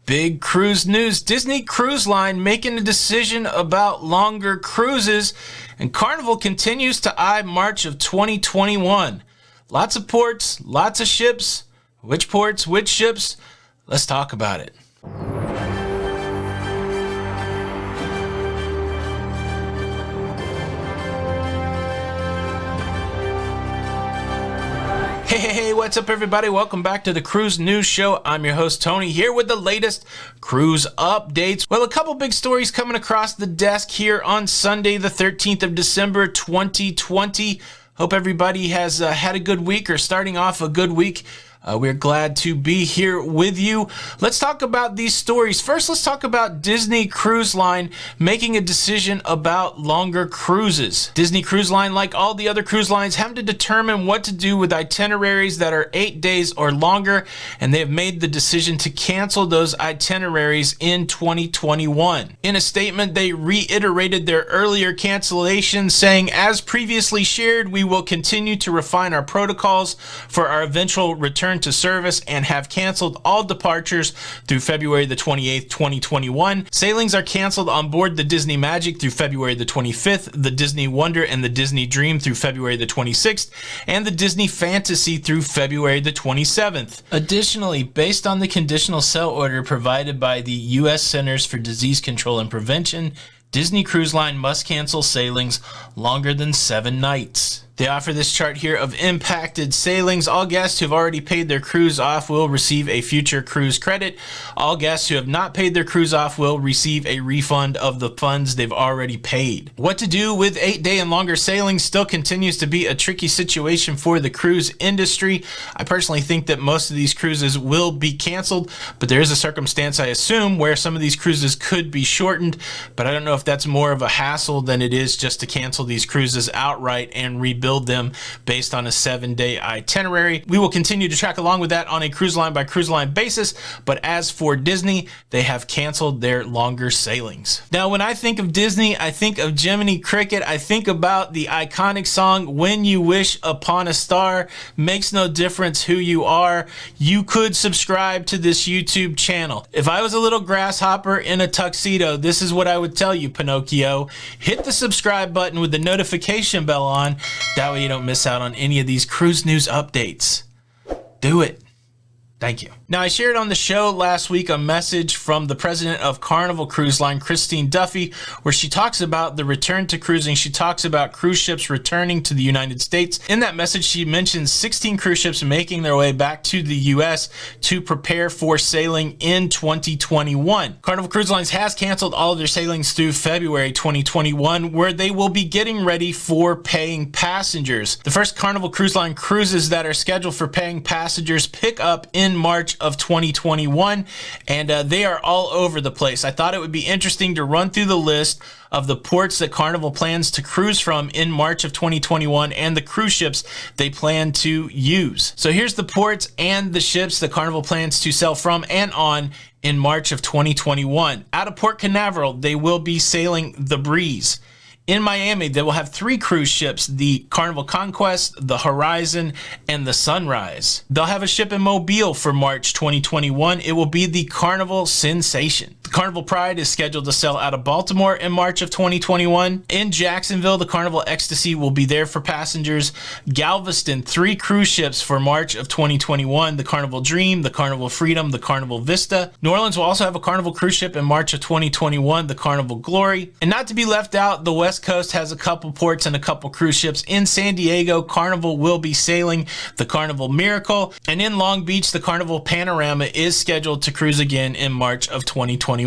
Big cruise news. Disney Cruise Line making a decision about longer cruises, and Carnival continues to eye March of 2021. Lots of ports, lots of ships. Which ports, which ships? Let's talk about it. Hey, what's up everybody? Welcome back to the Cruise News Show. I'm your host Tony, here with the latest cruise updates. Well, a couple big stories coming across the desk here on Sunday, the 13th of December, 2020. Hope everybody has had a good week or starting off a good week. We're glad to be here with you. Let's talk about these stories. First, let's talk about Disney Cruise Line making a decision about longer cruises. Disney Cruise Line, like all the other cruise lines, have to determine what to do with itineraries that are 8 days or longer, and they have made the decision to cancel those itineraries in 2021. In a statement, they reiterated their earlier cancellation, saying, "As previously shared, we will continue to refine our protocols for our eventual return to service and have canceled all departures through February the 28th, 2021. Sailings are canceled on board the Disney Magic through February the 25th, the Disney Wonder and the Disney Dream through February the 26th, and the Disney Fantasy through February the 27th. Additionally, based on the conditional sail order provided by the U.S. Centers for Disease Control and Prevention, Disney Cruise Line must cancel sailings longer than 7 nights. They offer this chart here of impacted sailings. All guests who have already paid their cruise off will receive a future cruise credit. All guests who have not paid their cruise off will receive a refund of the funds they've already paid. What to do with 8-day and longer sailings still continues to be a tricky situation for the cruise industry. I personally think that most of these cruises will be canceled, but there is a circumstance, I assume, where some of these cruises could be shortened, but I don't know if that's more of a hassle than it is just to cancel these cruises outright and rebuild them based on a 7-day itinerary. We will continue to track along with that on a cruise line by cruise line basis, but as for Disney, they have canceled their longer sailings. Now, when I think of Disney, I think of Jiminy Cricket. I think about the iconic song, "When You Wish Upon a Star." Makes no difference who you are. You could subscribe to this YouTube channel. If I was a little grasshopper in a tuxedo, this is what I would tell you, Pinocchio. Hit the subscribe button with the notification bell on. That way you don't miss out on any of these cruise news updates. Do it. Thank you. Now, I shared on the show last week a message from the president of Carnival Cruise Line, Christine Duffy, where she talks about the return to cruising. She talks about cruise ships returning to the United States. In that message, she mentions 16 cruise ships making their way back to the U.S. to prepare for sailing in 2021. Carnival Cruise Lines has canceled all of their sailings through February 2021, where they will be getting ready for paying passengers. The first Carnival Cruise Line cruises that are scheduled for paying passengers pick up in March of 2021, and they are all over the place. I thought it would be interesting to run through the list of the ports that Carnival plans to cruise from in March of 2021 and the cruise ships they plan to use. So here's the ports and the ships that Carnival plans to sail from and on in March of 2021. Out of Port Canaveral, they will be sailing the Breeze. In Miami, they will have 3 cruise ships, the Carnival Conquest, the Horizon, and the Sunrise. They'll have a ship in Mobile for March 2021. It will be the Carnival Sensation. The Carnival Pride is scheduled to sail out of Baltimore in March of 2021. In Jacksonville, the Carnival Ecstasy will be there for passengers. Galveston, 3 cruise ships for March of 2021, the Carnival Dream, the Carnival Freedom, the Carnival Vista. New Orleans will also have a Carnival cruise ship in March of 2021, the Carnival Glory. And not to be left out, the West Coast has a couple ports and a couple cruise ships. In San Diego, Carnival will be sailing the Carnival Miracle, and in Long Beach, the Carnival Panorama is scheduled to cruise again in March of 2021.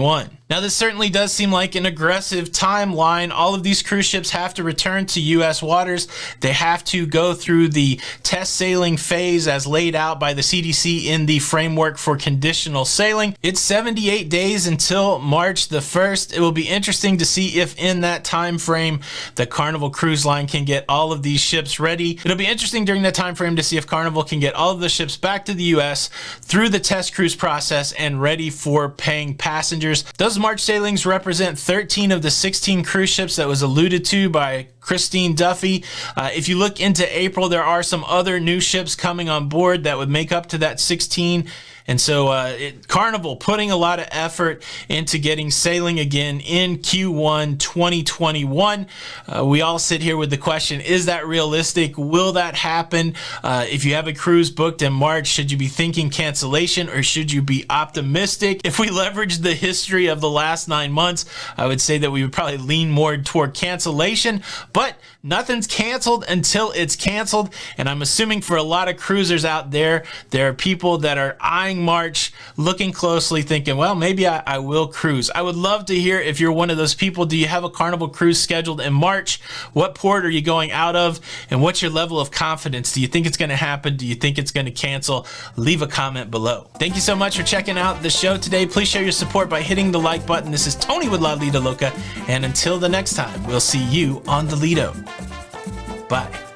Now, this certainly does seem like an aggressive timeline. All of these cruise ships have to return to U.S. waters. They have to go through the test sailing phase as laid out by the CDC in the framework for conditional sailing. It's 78 days until March the 1st. It will be interesting to see if in that time frame the Carnival Cruise Line can get all of these ships ready. It'll be interesting during that time frame to see if Carnival can get all of the ships back to the U.S. through the test cruise process and ready for paying passengers. Those March sailings represent 13 of the 16 cruise ships that was alluded to by Christine Duffy. If you look into April, there are some other new ships coming on board that would make up to that 16. And so Carnival putting a lot of effort into getting sailing again in Q1 2021. We all sit here with the question, is that realistic? Will that happen? If you have a cruise booked in March, should you be thinking cancellation or should you be optimistic? If we leverage the history of the last 9 months, I would say that we would probably lean more toward cancellation, but nothing's canceled until it's canceled. And I'm assuming for a lot of cruisers out there, there are people that are eyeing March, looking closely, thinking, well, maybe I will cruise. I would love to hear if you're one of those people. Do you have a Carnival cruise scheduled in March? What port are you going out of? And what's your level of confidence? Do you think it's going to happen? Do you think it's going to cancel? Leave a comment below. Thank you so much for checking out the show today. Please show your support by hitting the like button. This is Tony with Lido Loca. And until the next time, we'll see you on the Lido. Bye.